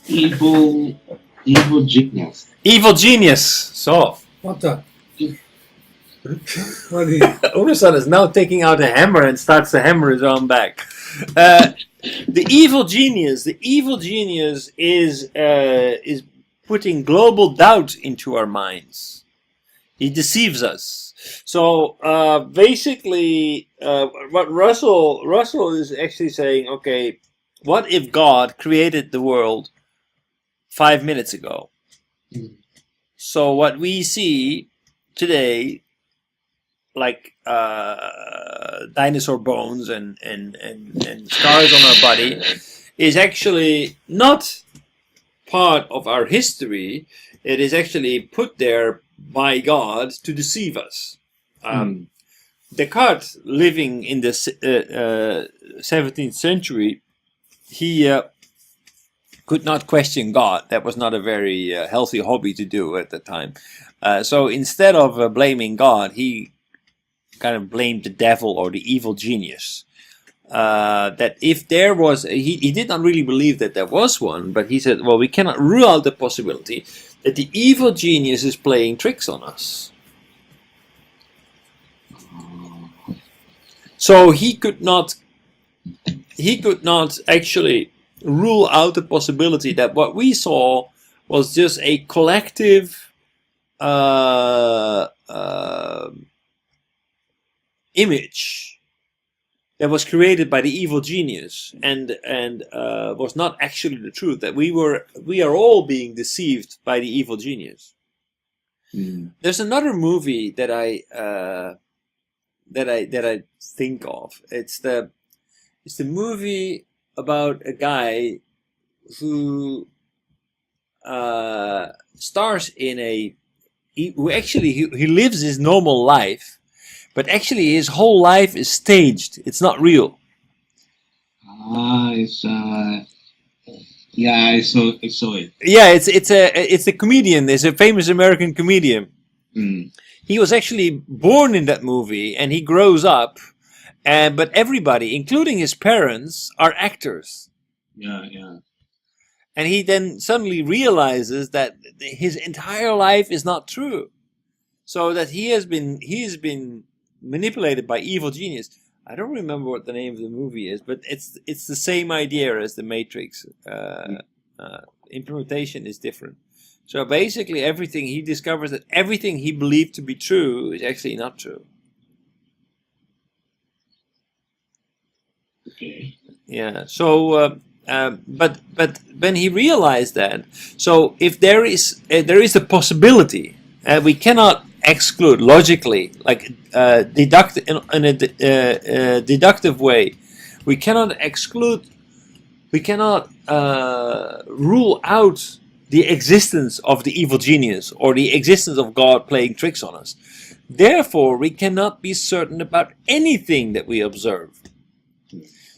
Evil, evil genius. Evil genius. So, What the? What is Urusan is now taking out a hammer and starts to hammer his own back. The evil genius. The evil genius is putting global doubt into our minds. He deceives us. So basically, what Russell is actually saying, okay, what if God created the world 5 minutes ago? So what we see today, like dinosaur bones and scars on our body, is actually not part of our history. It is actually put there by God to deceive us. Descartes, living in the 17th century, he could not question God. That was not a very healthy hobby to do at the time. So instead of blaming God, he kind of blamed the devil or the evil genius. That if there was, he did not really believe that there was one, but he said, well, we cannot rule out the possibility that the evil genius is playing tricks on us. So he could not actually rule out the possibility that what we saw was just a collective image that was created by the evil genius and was not actually the truth. That we are all being deceived by the evil genius. There's another movie that I think of. It's the movie about a guy who stars in he lives his normal life, but actually his whole life is staged. It's not real. Yeah, I saw it. Yeah, it's a comedian. It's a famous American comedian. He was actually born in that movie, and he grows up, but everybody, including his parents, are actors. Yeah. And he then suddenly realizes that his entire life is not true, so that he has been manipulated by evil genius. I don't remember what the name of the movie is, but it's the same idea as the Matrix. Implementation is different. So basically, he discovers that everything he believed to be true is actually not true. Okay. Yeah. So, but when he realized that, so if there is a possibility, we cannot exclude logically, like deduct in a deductive way, we cannot exclude, we cannot rule out the existence of the evil genius or the existence of God playing tricks on us. Therefore, we cannot be certain about anything that we observe.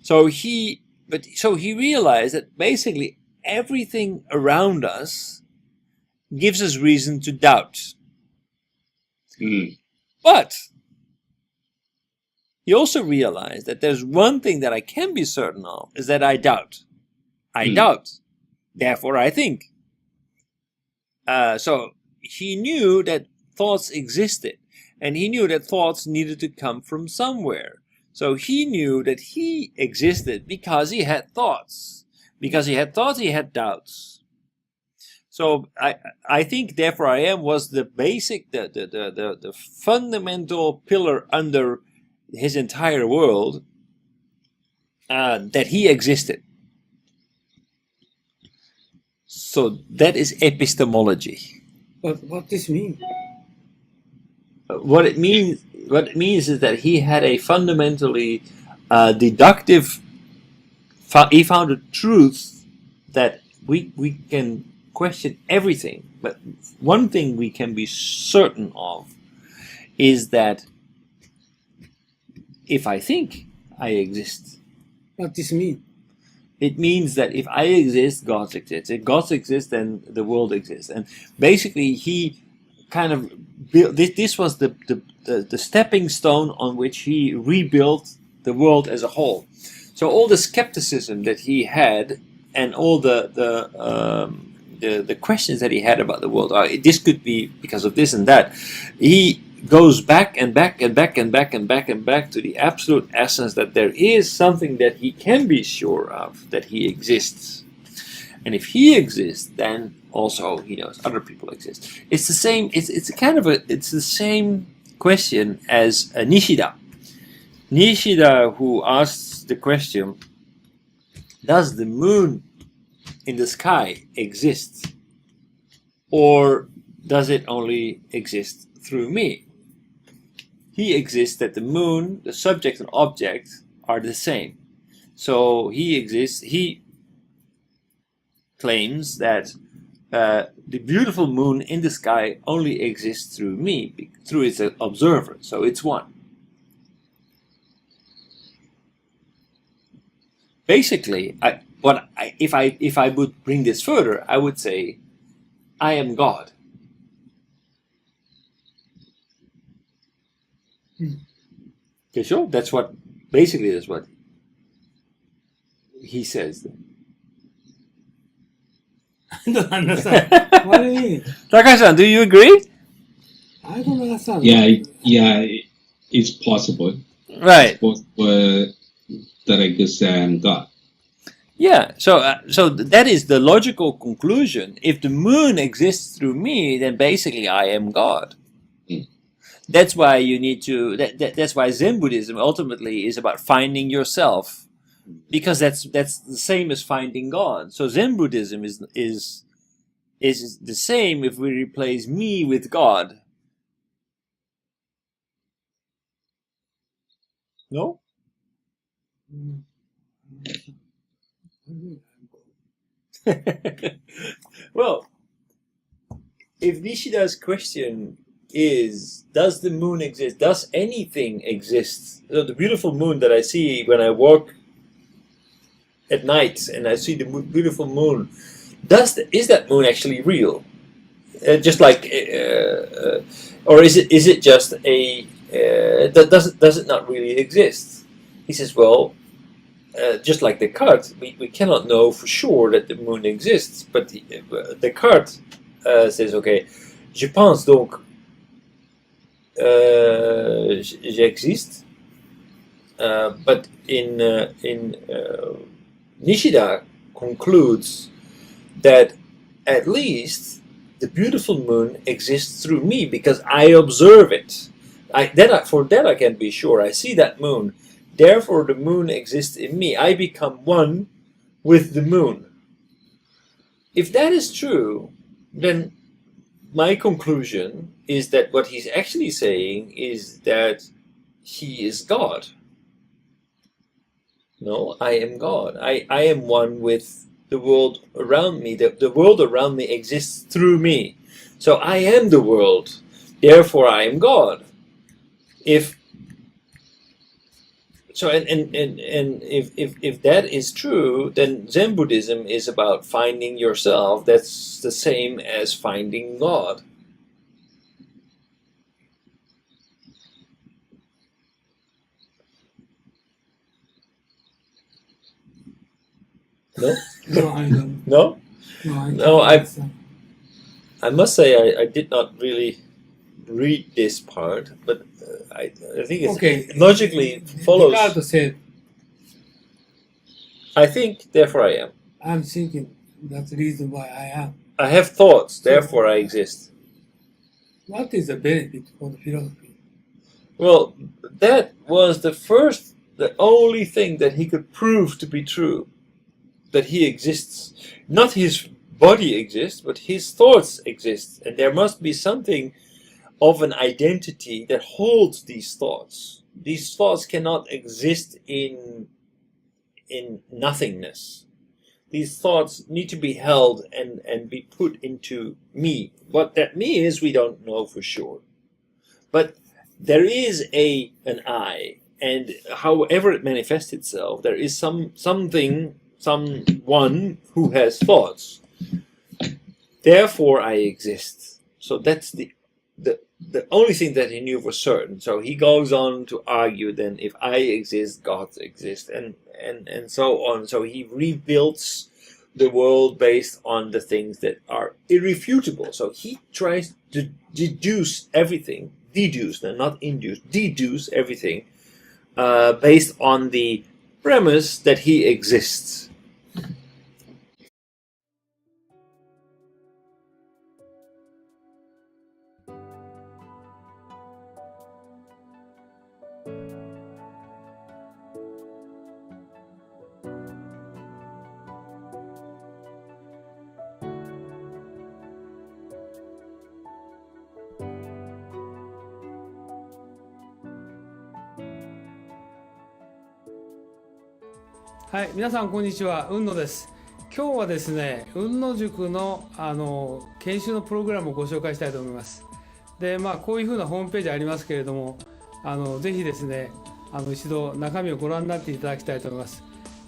So he realized that basically everything around us gives us reason to doubt. But he also realized that there's one thing that I can be certain of, is that I doubt. I doubt. Therefore, I think. So he knew that thoughts existed, and he knew that thoughts needed to come from somewhere. So he knew that he existed because he had thoughts. Because he had thoughts, he had doubts. So I think therefore I am was the basic, the fundamental pillar under his entire world, that he existed. So that is epistemology. what this mean? What it means is that he had a fundamentally deductive. He found a truth that we can question everything, but one thing we can be certain of is that if I think, I exist. What this mean? It means that if I exist, God exists. If God exists, then the world exists. And basically, he kind of built this was the stepping stone on which he rebuilt the world as a whole. So all the skepticism that he had and all the questions that he had about the world. This could be because of this and that. He goes back and back and back and back and back and back to the absolute essence that there is something that he can be sure of, that he exists. And if he exists, then also he knows other people exist. It's the same. It's the same question as Nishida. Nishida, who asks the question, does the moon in the sky exist, or does it only exist through me? He exists that the moon, the subject and object are the same. So he exists. He claims that the beautiful moon in the sky only exists through me, through its observer. So it's one. Basically, if I would bring this further, I would say, I am God. Okay, sure. That's what he says. I don't understand. What do you mean? Takai-san, do you agree? I don't understand. Yeah, it's possible. Right. It's possible that I could say I'm God. Yeah. So that is the logical conclusion. If the moon exists through me, then basically I am God. That's why you need to. That's why Zen Buddhism ultimately is about finding yourself, because that's the same as finding God. So Zen Buddhism is the same if we replace me with God. No? Well, if Nishida's question is, does the moon exist? Does anything exist? So the beautiful moon that I see when I walk at night and I see the beautiful moon, is that moon actually real? Just like, or is it just a does it not really exist? He says, well, just like Descartes, we cannot know for sure that the moon exists, but Descartes says, okay, je pense donc j'existe, but in Nishida concludes that at least the beautiful moon exists through me because I observe it. For that I can be sure. I see that moon. Therefore, the moon exists in me. I become one with the moon. If that is true, then my conclusion is that what he's actually saying is that he is God. No, I am God. I am one with the world around me. The world around me exists through me. So I am the world. Therefore, I am God. If that is true, then Zen Buddhism is about finding yourself. That's the same as finding God. No? No, I don't. No? No, I don't. I must say I did not really read this part, but I think it's logically follows. Descartes said, I think, therefore I am. I'm thinking, that's the reason why I am. I have thoughts, therefore I exist. What is the benefit for the philosophy? Well, that was the only thing that he could prove to be true. That he exists. Not his body exists, but his thoughts exist. And there must be something of an identity that holds these thoughts. These thoughts cannot exist in nothingness. These thoughts need to be held and be put into me. What that me is, we don't know for sure. But there is an I, and however it manifests itself, there is someone who has thoughts. Therefore I exist. So that's the only thing that he knew for certain. So he goes on to argue then, if I exist, God exists, and so on. So he rebuilds the world based on the things that are irrefutable. So he tries to deduce everything, not induce, deduce everything based on the premise that he exists.はい、皆さんこんにちは、雲野です。今日はですね、雲野塾の研修のプログラムをご紹介したいと思います。で、こういうふうなホームページありますけれども、ぜひですね、一度中身をご覧になっていただきたいと思います。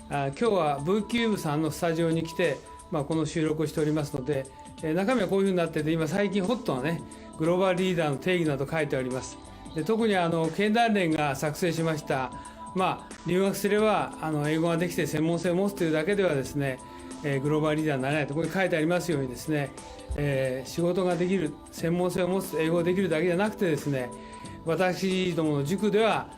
今日は VCube さんのスタジオに来て、この収録をしておりますので、中身はこういうふうになってて、今最近ホットなね、グローバルリーダーの定義など書いてあります。で、特に経団連が作成しました留学すれば英語ができて専門性を持つというだけではですね、グローバルリーダーになれないとここに書いてありますようにですね、仕事ができる、専門性を持つ、英語ができるだけじゃなくてですね、私どもの塾では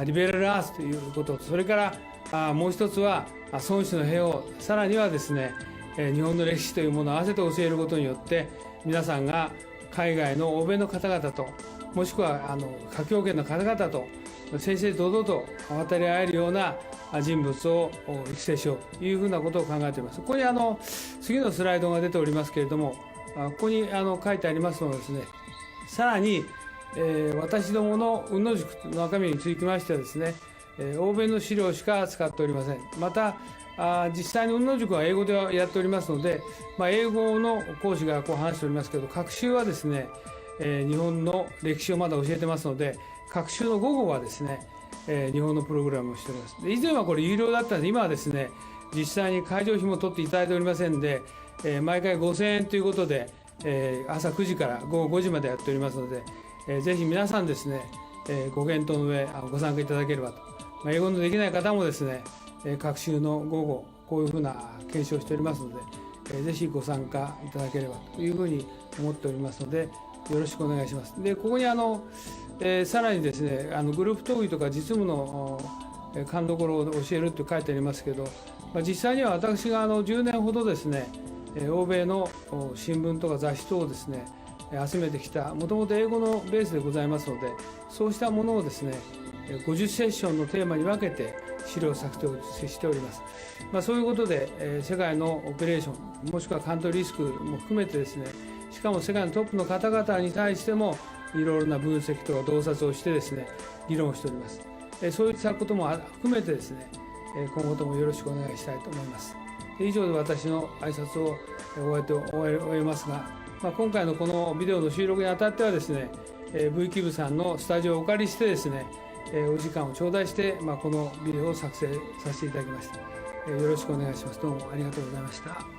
リベラルアーツということ、それからもう一つは孫子の兵を、さらにはですね、日本の歴史というものを合わせて教えることによって皆さんが海外の欧米の方々と、もしくは華僑圏の方々と正々堂々と渡り合えるような人物を育成しようというふうなことを考えています。ここに次のスライドが出ておりますけれども、ここに書いてありますのはですね、さらに、私どもの雲野塾の中身につきましてはですね、欧米の資料しか使っておりません。また実際に雲野塾は英語でやっておりますので、英語の講師がこう話しておりますけど、学習はですね、日本の歴史をまだ教えてますので、学習の午後はですね、日本のプログラムをしております。で、以前はこれ有料だったので、今はですね、実際に会場費も取っていただいておりませんで、毎回5000円ということで、朝9時から午後5時までやっておりますので、ぜひ皆さんですね、ご検討の上ご参加いただければと。英語のできない方もですね、学習の午後こういうふうな研修をしておりますので、ぜひご参加いただければというふうに思っておりますので、よろしくお願いします。で、ここにさらにですね、グループ討議とか実務の勘どころを教えると書いてありますけど、実際には私が10年ほどですね、欧米の新聞とか雑誌等をですね、集めてきた、もともと英語のベースでございますので、そうしたものをですね、50セッションのテーマに分けて資料を作成しております。そういうことで、世界のオペレーション、もしくはカントリーリスクも含めてですね、しかも世界のトップの方々に対してもいろいろな分析とか洞察をしてですね、議論をしております。そういったことも含めてですね、今後ともよろしくお願いしたいと思います。以上で私の挨拶を終えますが、今回のこのビデオの収録にあたってはですね、VCube さんのスタジオをお借りしてですね、お時間を頂戴して、このビデオを作成させていただきました。よろしくお願いします。どうもありがとうございました。